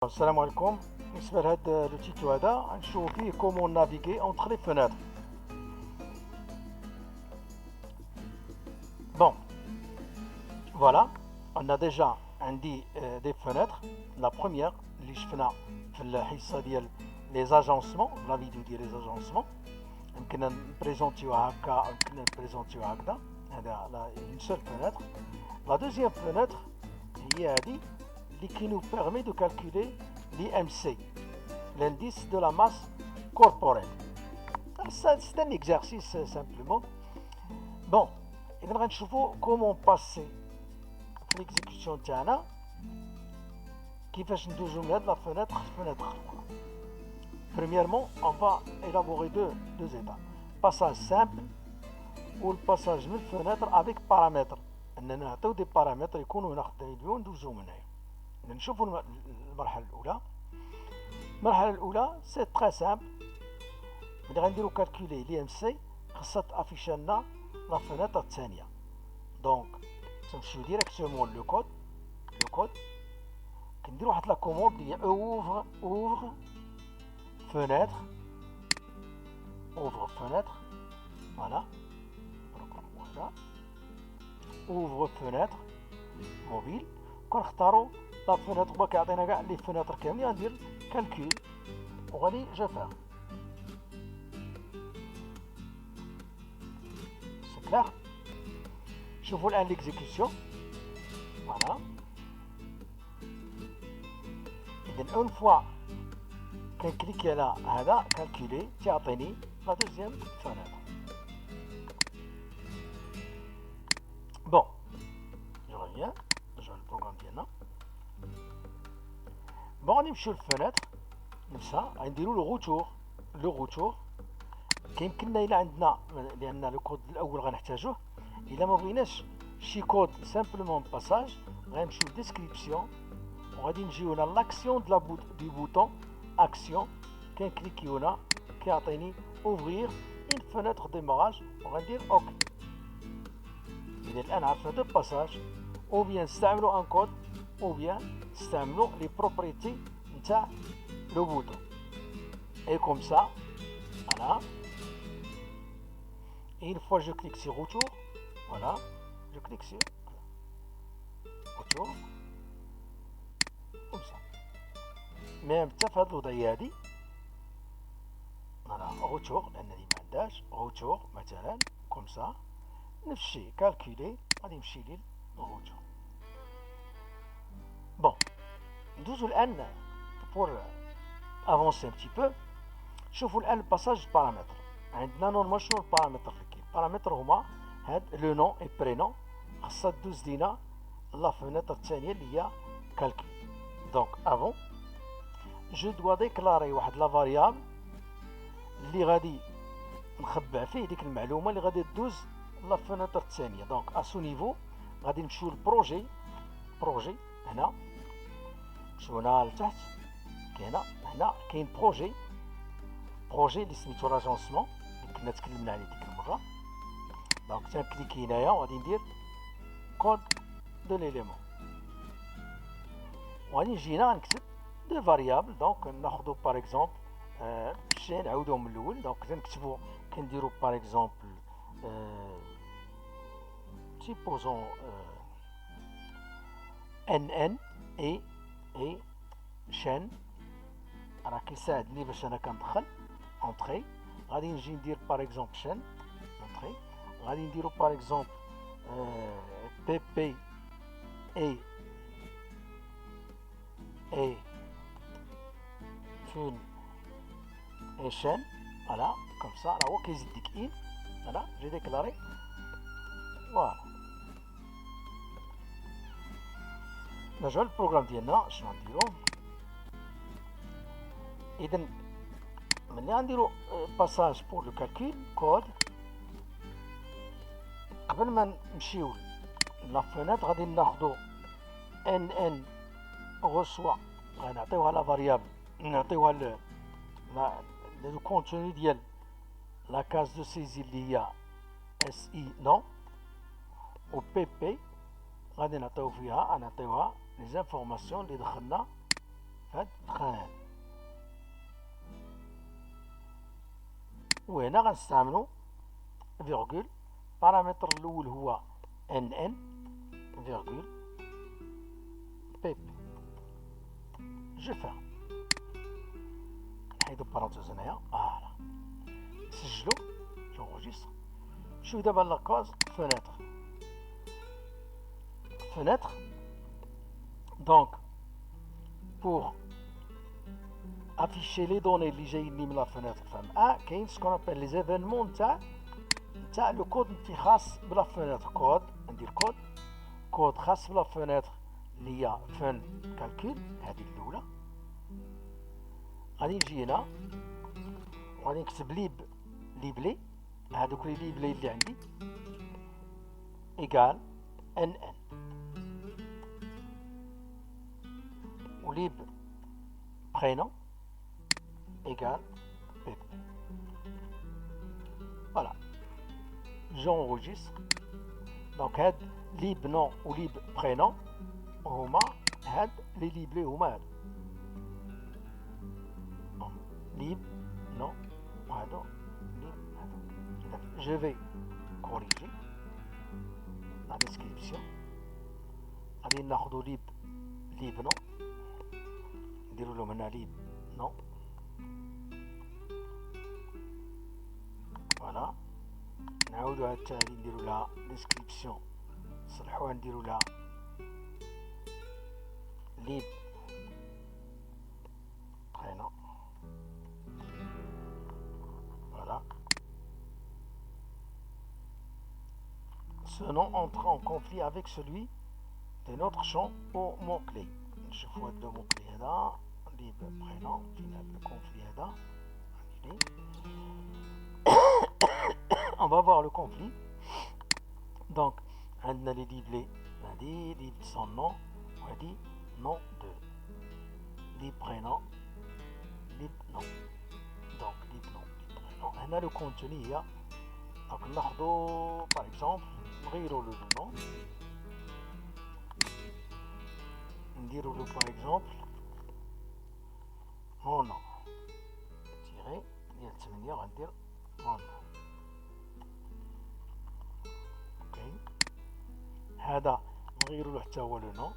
السلام عليكم. بالنسبة لهذا لو تيتو هذا غنشوفو فيه كومون نافيغي اونتر لي فونيتر. بون فوالا عندنا ديجا عندي دي فونيتر. لا بروميير اللي شفنا في الحصة ديال لي زاجونسمون، لا فيديو ديال لي زاجونسمون يمكن نبريزونتيوها هكا، يمكن نبريزونتيوها هكذا. هذا اون سول فونيتر. لا دوزيام فونيتر هي هذه qui nous permet de calculer l'IMC, l'indice de la masse corporelle. C'est un exercice simplement. Bon, et on va voir comment passer l'exécution تاعنا كيفاش ندوزو من هاد لا فenêtre fenêtre. Premièrement, on va élaborer deux étapes. Passage simple ou le passage من fenêtre avec paramètres. اننا نعطيو دي بارامتر يكونوا هنا خدامين بهم وندوزو من هنا. نشوفوا المرحلة الأولى. المرحلة الأولى سي تري سامبل. ملي غنديرو كالكولي لي ام سي خاصها تافيشا لنا لا فونيتر الثانية. دونك تنمشيو ديريكتومون لو كود كنديرو واحد لا كوموند ديال اوفر فونيتر فوالا اوفر فونيتر موبيل. كنختارو لا فونيتر هو كيعطينا كاع لي فونيتر كاملين. غندير كالكول وغادي جو فيغ. سي كلير. شوفوا الان ليكزيكسيون. فوالا اذا اون فوا كنكليكي على هذا كالكولي تيعطيني لا دوزيام فونيتر. بون جو ريفيان نرجعو للبروغرام ديالنا. بون غادي نمشيو للفونيتر نفسها غنديرو لو روتور. كيمكننا الا عندنا لان لو كود الاول غنحتاجوه. الا ما بغيناش شي كود سامبلومون باساج غنمشيو لديسكريبسيون وغادي نجيو هنا لاكسيون دو بوطون اكسيون. كنكليكيو هنا كيعطيني اوفرير اون فونيتر ديماراج وغندير اوكي. اذا الان عرفنا دو باساج او بيان نستعملو ان كود او بيان نستعملو لي بروبريتي نتاع لو بوطون. اي كوم سا فوالا. Et une fois je clique sur retour, voilà, je clique sur retour comme ça. Même حتى في هاد الوضعية هادي فوالا retour لأن اللي معندهاش retour مثلا كوم سا نفس الشيء كالكولي غادي نمشي ليه retour. بون ندوزو الآن بور افونسي ان بتي بو. شوفوا الآن الباساج بارامتر. عندنا نورمال شنو البارامتر اللي كاين؟ البارامتر هما هاد لو نون اي برينون. خاصها دوز لينا لا فونيتر الثانية اللي هي كالكول. دونك افون جو دوا ديكلاري واحد لا فاريابل اللي غادي نخبع فيه ديك المعلومة اللي غادي دوز لا فونيتر الثانية. دونك اسو نيفو غادي نمشيو للبروجي. هنا نمشيو هنا لتحت. كاين هنا كاين بروجي اللي سميتو لاجونسمون اللي كنا تكلمنا عليه ديك المره. دونك تنكليكي هنايا وغادي ندير كود دو ليليمون وغادي نجي هنا غنكتب دو فاريابل. دونك ناخدو باغ اكزومبل شي نعاودوهم من الاول. دونك كنكتبو كنديرو باغ اكزومبل سيبوزون ان اي شان. راه كيساعدني باش انا كندخل اونطري. غادي نجي ندير باغ اكزومبل شان اونطري. غادي نديرو باغ اكزومبل بي بي اي فين اي شان. فوالا كوم سا راه هو كيزيد ديك ان. فوالا جي ديكلاري فوالا. نرجعو للبروغرام ديالنا شنو غنديرو. اذا ملي غنديرو باساج بور لو كالكول كود قبل ما نمشيو لا فونيتر غادي ناخدو ان غوسوا غنعطيوها لا فاريابل نعطيوها لو كونتوني ديال لا كاز دو سيزي اللي هي اس اي نو و بي بي غادي نعطيو فيها نعطيوها لي زانفورماسيون اللي دخلنا في هاد وهنا غنستعملو فيرغول. البارامتر الاول هو ان ان فيرغول بي بي. جو فيرم، نحيدو بارونتيز هنايا. فوالا نسجلو جونغوجيستر. نمشيو دابا لاكاز فونيتر. فونيتر دونك بوغ افيشي لي دوني اللي جايين لي من لا فونيتر فهم كاين سكون ابل لي زيفينمون نتاع لو كود نتي خاص بلا فونيتر. كود ندير كود خاص بلا فونيتر اللي هي فن كالكول، هذه الاولى. غادي نجي هنا وغادي نكتب ليبلي، هادوك لي ليبلي اللي عندي ايكال ان ان وليب برينون égal pp. Voilà, j'enregistre. Donc هاد ليب نون وليب برينون هما هاد لي ليبلي هما هاد ليب نون وهادو ليب هادو. إذا je vais corriger la description. غادي ناخدو ليب نون نديرو لهم هنا ليب نون. فوالا نعاودو هاد التالي نديرو لها ديسكريبسيون، نصلحوها نديرو لها ليب prénom. Voilà. Ce nom entre en conflit avec celui de notre champ au mot-clé. Je vois le mot-clé là, libre prénom, final le conflit là. On va voir le conflit. Donc, on a les liblés, on a dit son nom, on a dit nom de libre prénom, libre nom. Donc, libre nom, libre prénom. On a le contenu, il y a. Donc, on par exemple, on le nom. On dit par exemple, mon nom. Tirer, on va dire mon nom. هذا نغيرو له حتى هو لو نون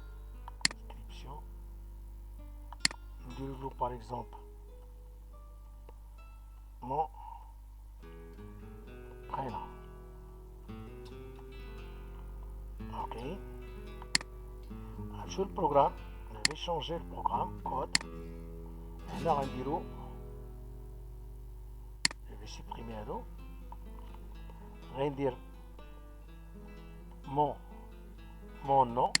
ديسكريبسيون. نديرو له باغ اكزومبل مون برينون. اوكي غنمشيو للبروغرام. نبي شونجي البروغرام كود. هنا غنديرو نبي سيبريمي هادو. غندير mon nom,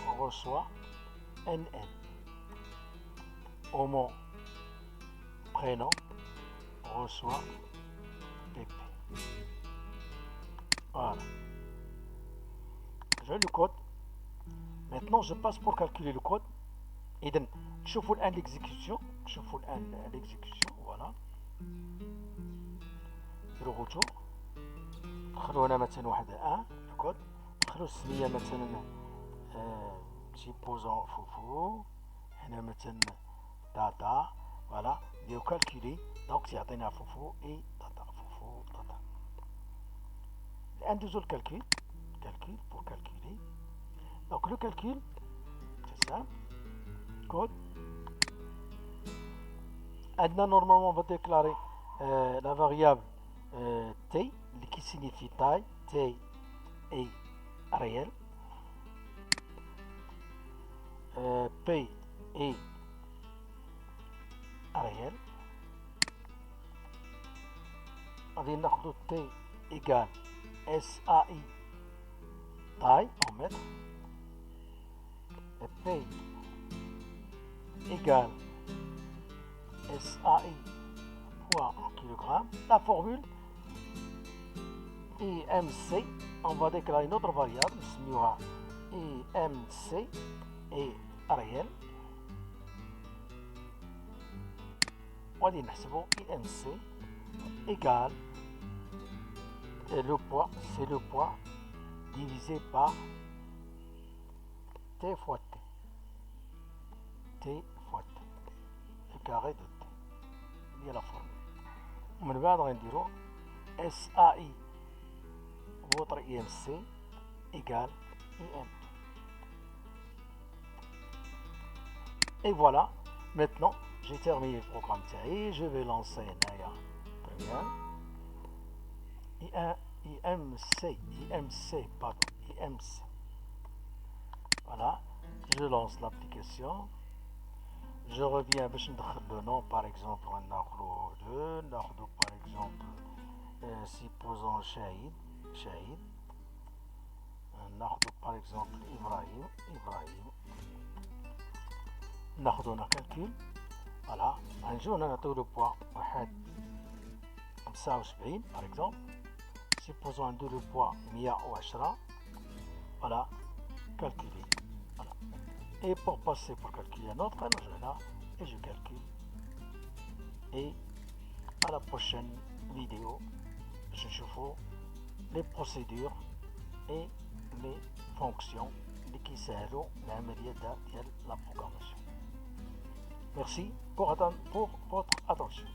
on reçoit NN. Au mon prénom, on reçoit PP. Voilà. J'ai le code. Maintenant, je passe pour calculer le code. Et donc, je fais l'exécution. Voilà. Le retour. خلو هنا مثلا واحد الكود. نخلو السمية مثلا سيبوزون فوفو. هنا مثلا داتا. فوالا نديرو كالكولي. دونك سيعطينا فوفو اي داتا. فوفو داتا. الآن ندوزو الكالكول. كالكول بور كالكولي. دونك لو كالكول سي سامبل. كود. عندنا نورمالمون on va déclarer la variable t qui signifie taille. T est réel. P est réel. غادي ناخدو T égale SAI taille en mètres. Et P égale SAI poids en kilogrammes. La formule IMC, on va déclarer une autre variable, IMC est réel. On va dire IMC égale le poids, c'est le poids divisé par T fois T. T fois T. Le carré de T. Il y a la formule. ومن بعد غنديرو SAI votre IMC égale IM. Et voilà, maintenant j'ai terminé le programme TAI, je vais lancer Naya. Très bien. IMC, pardon, IMC. Voilà, je lance l'application. Je reviens le nom, par exemple, on a par exemple, supposons Shahid, par exemple Ibrahim, ناخذ هنا calcul. Voilà, نجيو نعطيو le poids واحد 75 par exemple. Supposons عنده le poids 110. Voilà, calculer. Voilà. Et pour passer pour calculer un autre, je vais là et je calcule. Et à la prochaine vidéo, je chauffe les procédures et les fonctions qui servent à la programmation. Merci pour votre attention.